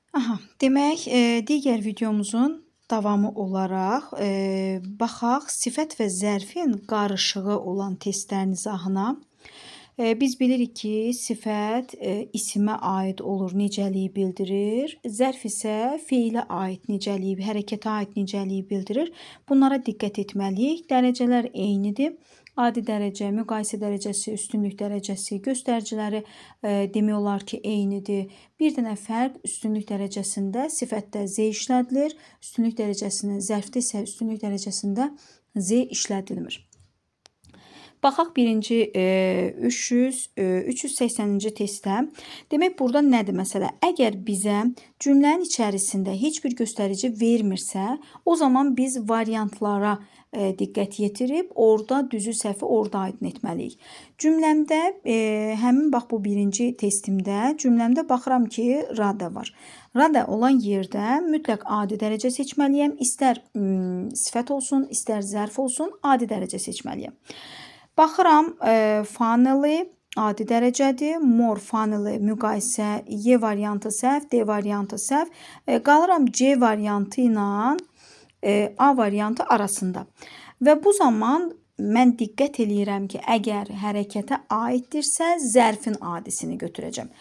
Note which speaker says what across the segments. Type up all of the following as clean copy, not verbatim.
Speaker 1: Aha, demək, digər videomuzun davamı olaraq, baxaq sifət və zərfin qarışığı olan testlərin izahına. Biz bilirik ki, sifət isimə aid olur, nicəliyi bildirir. Zərf isə feilə aid nicəliyi, hərəkətə aid nicəliyi bildirir. Bunlara diqqət etməliyik. Dərəcələr eynidir. Adi dərəcə, müqayisə dərəcəsi, üstünlük dərəcəsi, göstəriciləri demək olar ki, eynidir. Bir dənə fərq üstünlük dərəcəsində sifətdə Z işlədilir, üstünlük dərəcəsində, zərfdə isə üstünlük dərəcəsində Z işlədilmir. Baxaq birinci 380-ci testə. Demək, burada nədir məsələ? Əgər bizə cümlənin içərisində heç bir göstərici vermirsə, o zaman biz variantlara diqqət yetirib, orada düzü səhvi orada aydın etməliyik. Cümləmdə, həmin bax bu birinci testimdə, cümləmdə baxıram ki, rada var. Rada olan yerdə mütləq adi dərəcə seçməliyəm. İstər sifət olsun, istər zərf olsun, adi dərəcə seçməliyəm. Baxıram, funnily adi dərəcədir, more funnily müqayisə, Y variantı səhv, D variantı səhv. Qalıram C variantı ilə A variantı arasında. Və bu zaman mən diqqət eləyirəm ki, əgər hərəkətə aiddirsə, zərfin adisini götürəcəm.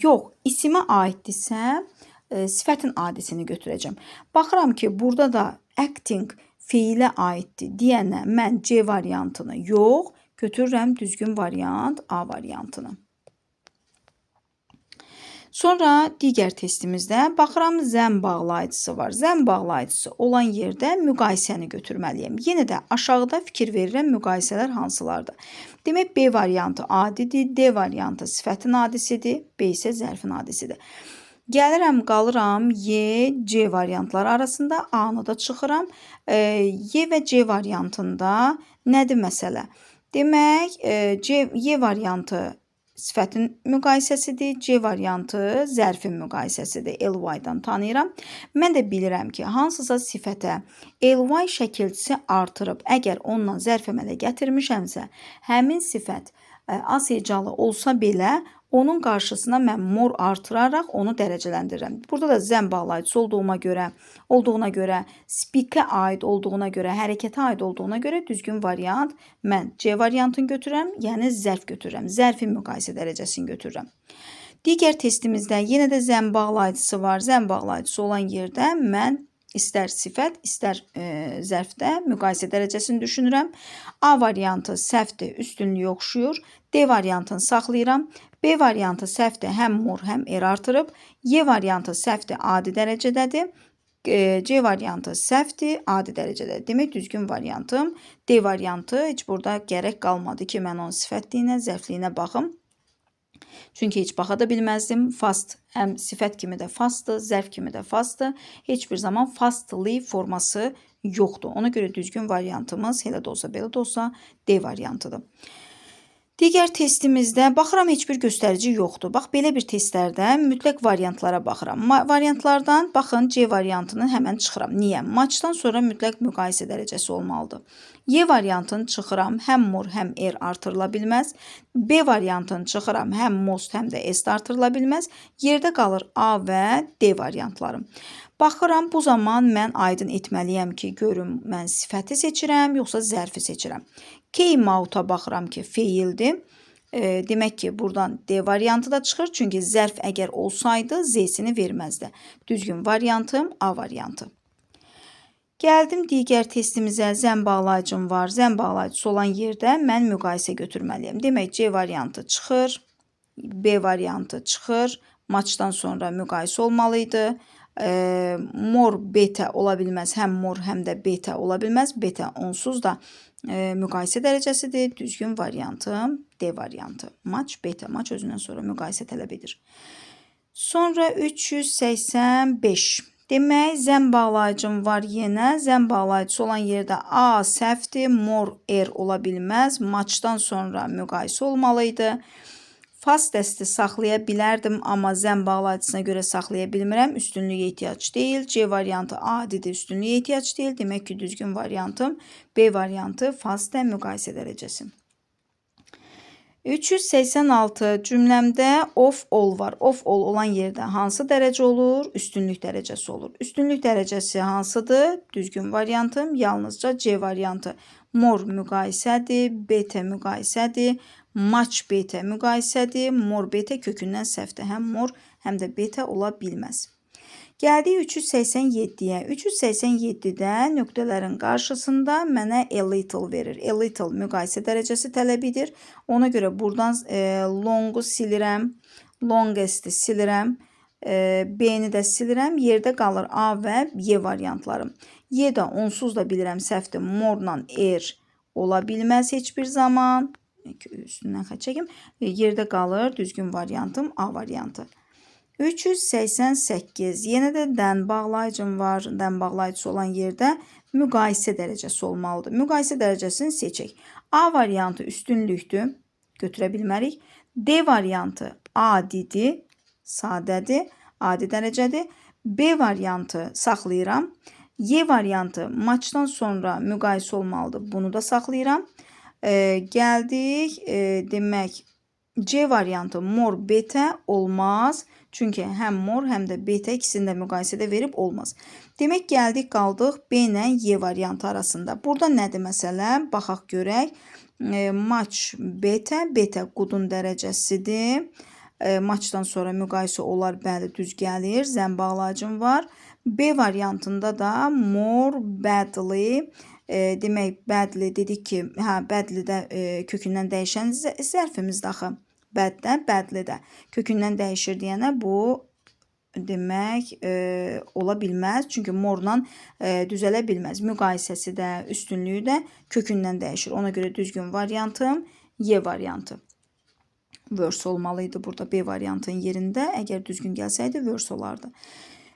Speaker 1: Yox, isimə aiddirsə, sifətin adisini götürəcəm. Baxıram ki, burada da acting feilə aiddir deyənə mən C variantını yox, götürürəm düzgün variant A variantını. Sonra digər testimizdə baxıram zəm bağlayıcısı var. Zəm bağlayıcısı olan yerdə müqayisəni götürməliyəm. Yenə də aşağıda fikir verirəm müqayisələr hansılardır. Demək, B variantı adidir, D variantı sifətin adisidir, B isə zərfin adisidir. Gəlirəm, qalıram Y, C variantları arasında, A-nı da çıxıram. Y və C variantında nədir məsələ? Demək, Y variantı sifətin müqayisəsidir, C variantı zərfin müqayisəsidir. LY-dan tanıyıram. Mən də bilirəm ki, hansısa sifətə LY şəkilçisi artırıb, əgər onunla zərf əmələ gətirmişəmsə, həmin sifət as-hecalı olsa belə, onun qarşısına mən mor artıraraq onu dərəcələndirirəm. Burada da zəm bağlayıcısı olduğuna görə, speak-ə aid olduğuna görə, hərəkətə aid olduğuna görə düzgün variant mən C variantını götürürəm, yəni zərf götürürəm. Zərfin müqayisə dərəcəsini götürürəm. Digər testimizdə yenə də zəm bağlayıcısı var. Zəm bağlayıcısı olan yerdə mən İstər sifət, istər zərfdə müqayisə dərəcəsini düşünürəm. A variantı səhvdir, üstünlüyü oxşuyur. D variantını saxlayıram. B variantı səhvdir, həm mor, həm R artırıb. Y variantı səhvdir, adi dərəcədədir. C variantı səhvdir, adi dərəcədədir. Demək, düzgün variantım D variantı. Heç burada gərək qalmadı ki, mən onun sifətliyinə, zərfliyinə baxım. Çünki heç baxa da bilməzdim. Fast həm sifət kimi də fastdır, zərf kimi də fastdır. Heç bir zaman fastly forması yoxdur. Ona görə düzgün variantımız elə də olsa, belə də olsa D variantıdır. Digər testimizdə baxıram heç bir göstərici yoxdur. Bax, belə bir testlərdə mütləq variantlara baxıram. Variantlardan baxın C variantını həmən çıxıram. Niyə? Matchdan sonra mütləq müqayisə dərəcəsi olmalıdır. Y variantını çıxıram, həm mor, həm R artırıla bilməz. B variantını çıxıram, həm most, həm də S artırıla bilməz. Yerdə qalır A və D variantlarım. Baxıram, bu zaman mən aydın etməliyəm ki, görüm mən sifəti seçirəm, yoxsa zərfi seçirəm. Came out-a baxıram ki, feildir. Demək ki, buradan D variantı da çıxır. Çünki zərf əgər olsaydı, Z-sini verməzdi. Düzgün variantım A variantı. Gəldim digər testimizə, zəm bağlayıcım var. Zəm bağlayıcısı olan yerdə mən müqayisə götürməliyəm. Demək, C variantı çıxır, B variantı çıxır. Matchdan sonra müqayisə olmalıydı. Mor beta ola bilməz, həm mor, həm də beta ola bilməz. Beta onsuz da müqayisə dərəcəsidir. Düzgün variantım D variantı. Match, beta, match özündən sonra müqayisə tələb edir. Sonra 385. Demək, zəm bağlayıcım var yenə. Zəm bağlayıcısı olan yerdə A səhvdir, mor R ola bilməz. Matchdan sonra müqayisə olmalıydı. Fastesti saxlaya bilərdim, amma zəm bağlayıcısına görə saxlaya bilmirəm. Üstünlüyə ehtiyac deyil. C variantı adidir, üstünlüyə ehtiyac deyil. Demək ki, düzgün variantım B variantı fastə müqayisə dərəcəsi. 386 cümləmdə of all var. Of all olan yerdə hansı dərəcə olur? Üstünlük dərəcəsi olur. Üstünlük dərəcəsi hansıdır? Düzgün variantım yalnızca C variantı. More müqayisədir, BT müqayisədir, much BT müqayisədir, more BT kökündən səhvdir. Həm more, həm də BT ola bilməz. Gəldik 387-yə. 387-də nöqtələrin qarşısında mənə a little verir. A little müqayisə dərəcəsi tələb edir. Ona görə buradan longu silirəm, longest silirəm, B-ni də silirəm. Yerdə qalır A və Y variantlarım. Y də onsuz da bilirəm səhvdir. More-la ola bilməz heç bir zaman. Üstündən xətt çəkim. Yerdə qalır düzgün variantım A variantı. 388. Yenə də dən bağlayıcım var. Dən bağlayıcısı olan yerdə müqayisə dərəcəsi olmalıdır. Müqayisə dərəcəsini seçək. A variantı üstünlükdür. Götürə bilmərik. D variantı adidir. Sadədir. Adi dərəcədir. B variantı saxlayıram. Y variantı maçdan sonra müqayisə olmalıdır. Bunu da saxlayıram. Gəldik. Demək C variantı more beta olmaz. Çünki həm more, həm də beta ikisini də müqayisədə verib olmaz. Demək, gəldik, qaldıq B ilə Y variantı arasında. Burada nədir məsələ? Baxaq görək. Match beta, beta qudun dərəcəsidir. Matchdan sonra müqayisə olar, bəli, düz gəlir. Zəm bağlayıcım var. B variantında da more badly. Demək, badly dedik ki, badly də kökündən dəyişən zərfimizdə axı. Bəddə, bədli də. Kökündən dəyişir deyənə bu demək ola bilməz. Çünki morla düzələ bilməz. Müqayisəsi də, üstünlüyü də kökündən dəyişir. Ona görə düzgün variantım Y variantı. Verse olmalıydı burada B variantının yerində. Əgər düzgün gəlsəydi verse olardı.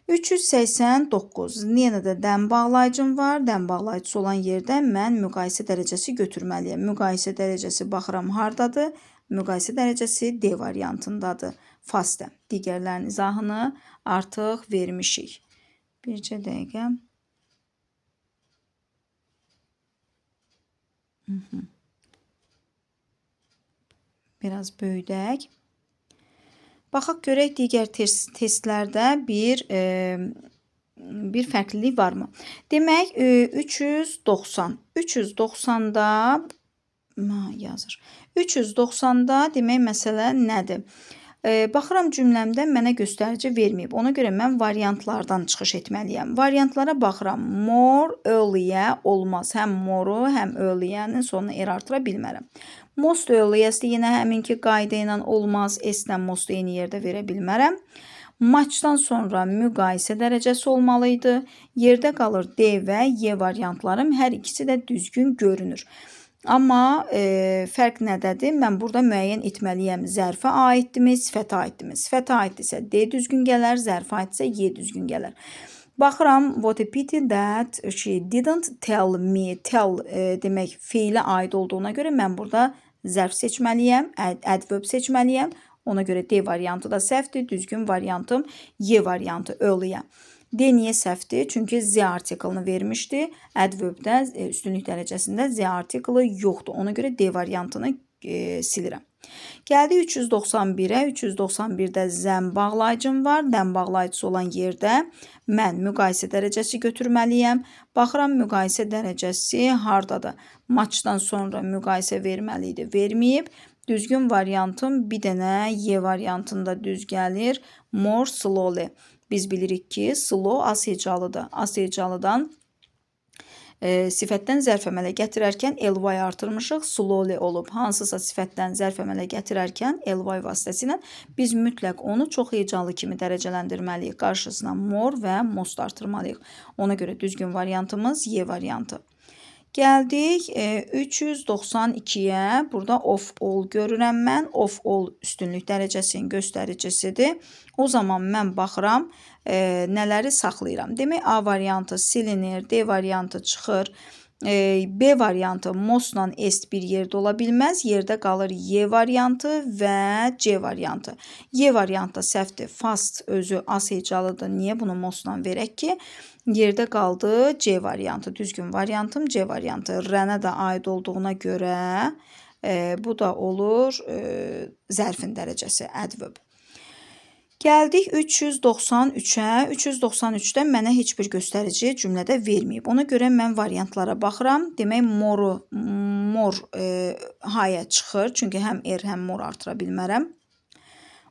Speaker 1: 389. Yenə də dən bağlayıcım var. Dən bağlayıcısı olan yerdə mən müqayisə dərəcəsi götürməliyəm. Müqayisə dərəcəsi baxıram hardadır? Müqayisə dərəcəsi D variantındadır. Fastə. Digərlərin izahını artıq vermişik. Bircə dəqiqə. Biraz böyüdək. Baxaq görək digər testlərdə bir fərqlilik varmı? Demək 390. 390-da yazır. 390-da demək məsələ nədir? Baxıram cümləmdə mənə göstərici verməyib. Ona görə mən variantlardan çıxış etməliyəm. Variantlara baxıram. More, earlier olmaz. Həm more-u, həm earlier-nin sonuna artıra bilmərəm. Most earliest yenə həminki qayda ilə olmaz. S-lə most eyni yerdə verə bilmərəm. Matchdan sonra müqayisə dərəcəsi olmalıydı. Yerdə qalır D və Y variantlarım. Hər ikisi də düzgün görünür. Amma fərq nədədir? Mən burada müəyyən etməliyəm. Zərfə aiddirmi, sifətə aiddirmi? Sifətə aiddirsə D düzgün gələr, zərfə aiddirsə Y düzgün gələr. Baxıram, what a pity that she didn't tell me. Tell demək feilə aid olduğuna görə mən burada zərf seçməliyəm, adverb seçməliyəm. Ona görə D variantı da səhvdir, düzgün variantım Y variantı, earlier. D niyə səhvdir? Çünki Z artiklını vermişdi. Adverbdə üstünlük dərəcəsində Z artiklı yoxdur. Ona görə D variantını silirəm. Gəldi 391-ə. 391-də zəm bağlayıcım var. Dən bağlayıcısı olan yerdə mən müqayisə dərəcəsi götürməliyəm. Baxıram, müqayisə dərəcəsi hardadır? Matchdan sonra müqayisə verməliydi. Verməyib. Düzgün variantım bir dənə Y variantında düz gəlir. More slowly. Biz bilirik ki, slow az hecalıdır. Az hecalıdan sifətdən zərf əmələ gətirərkən ly artırmışıq, slowly olub. Hansısa sifətdən zərf əmələ gətirərkən ly vasitəsilə biz mütləq onu çox hecalı kimi dərəcələndirməliyik. Qarşısına more və most artırmalıyıq. Ona görə düzgün variantımız Y variantı. Gəldik 392-yə. Burada of all görürəm mən. Of all üstünlük dərəcəsinin göstəricisidir. O zaman mən baxıram, nələri saxlayıram. Demək, A variantı silinir, D variantı çıxır. B variantı mostla est bir yerdə ola bilməz. Yerdə qalır Y variantı və C variantı. Y variantı səhvdir. Fast özü az hecalıdır. Niyə bunu mostla verək ki? Yerdə qaldı C variantı. Düzgün variantım C variantı. Rənə də aid olduğuna görə Bu da olur zərfin dərəcəsi, adverb. Gəldik 393-ə. 393-də mənə heç bir göstərici cümlədə verməyib. Ona görə mən variantlara baxıram. Demək, more high-ə çıxır. Çünki həm həm more artıra bilmərəm.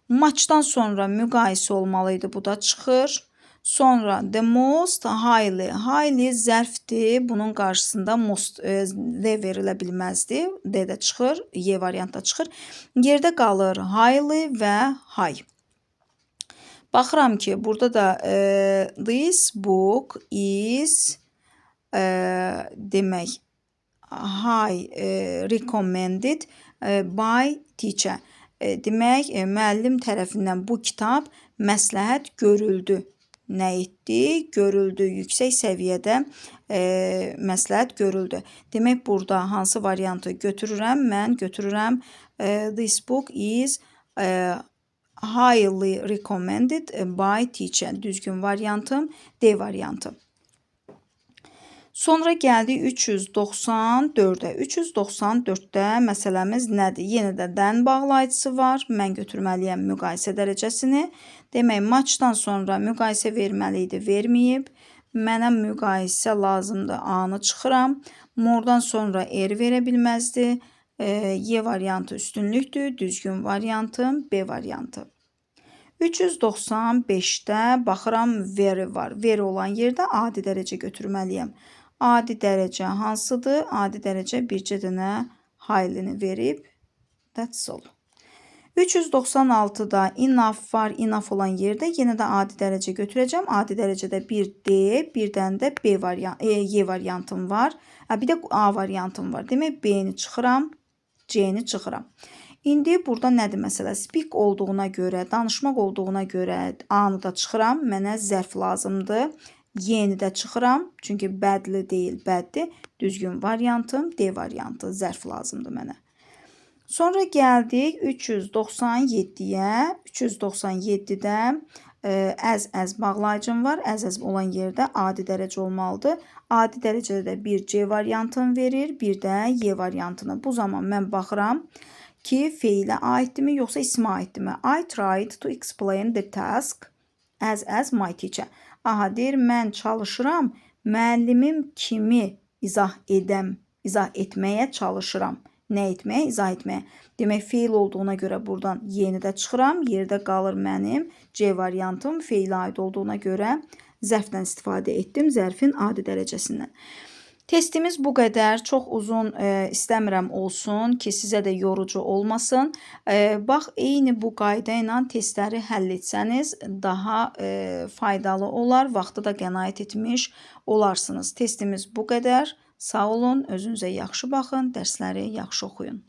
Speaker 1: Muchdan sonra müqayisə olmalı idi. Bu da çıxır. Sonra the most, highly. Highly zərfdir. Bunun qarşısında most the verilə bilməzdi. D də çıxır. Y variantda çıxır. Yerdə qalır highly və high. Baxıram ki, burada da this book is demək high recommended by teacher. Demək, müəllim tərəfindən bu kitab məsləhət görüldü. Nə etdi? Görüldü. Yüksək səviyyədə məsləhət görüldü. Demək, burada hansı variantı götürürəm? Mən götürürəm this book is highly recommended by teacher. Düzgün variantım D variantı. Sonra gəldik 394-ə. 394-də məsələmiz nədir? Yenə də dən bağlayıcısı var. Mən götürməliyəm müqayisə dərəcəsini. Demək, matchdan sonra müqayisə verməli idi, verməyib. Mənə müqayisə lazımdır, A-nı çıxıram. More'dan sonra R verə bilməzdi. Y variantı üstünlükdür. Düzgün variantım B variantı. 395-də baxıram very var. Very olan yerdə adi dərəcə götürməliyəm. Adi dərəcə hansıdır? Adi dərəcə bircə dənə highly-ni verib. That's all. 396-da enough var. Enough olan yerdə yenə də adi dərəcə götürəcəm. Adi dərəcədə bir D, bir dənə də B Y variantım var. Bir də A variantım var. Demək, B-ni çıxıram, C-ni çıxıram. İndi burada nədir məsələ? Speak olduğuna görə, danışmaq olduğuna görə A-nı da çıxıram. Mənə zərf lazımdır. Y-ni də çıxıram. Çünki badly deyil, baddir. Düzgün variantım D variantı. Zərf lazımdır mənə. Sonra gəldik 397-yə. 397-də as bağlayıcım var. As olan yerdə adi dərəcə olmalıdır. Adi dərəcədə də bir C variantını verir, bir də Y variantını. Bu zaman mən baxıram ki, feilə aiddirmi, yoxsa ismə aiddirmi? I tried to explain the task as my teacher. Aha, deyir, mən çalışıram, müəllimim kimi izah etməyə çalışıram. Nə etməyə? İzah etməyə. Demək, feil olduğuna görə buradan Y-ni də çıxıram. Yerdə qalır mənim C variantım. Feilə aid olduğuna görə zərfdən istifadə etdim. Zərfin adi dərəcəsindən. Testimiz bu qədər. Çox uzun istəmirəm olsun ki, sizə də yorucu olmasın. Bax, eyni bu qayda ilə testləri həll etsəniz daha faydalı olar. Vaxtı da qənaət etmiş olarsınız. Testimiz bu qədər. Sağ olun, özünüzə yaxşı baxın, dərsləri yaxşı oxuyun.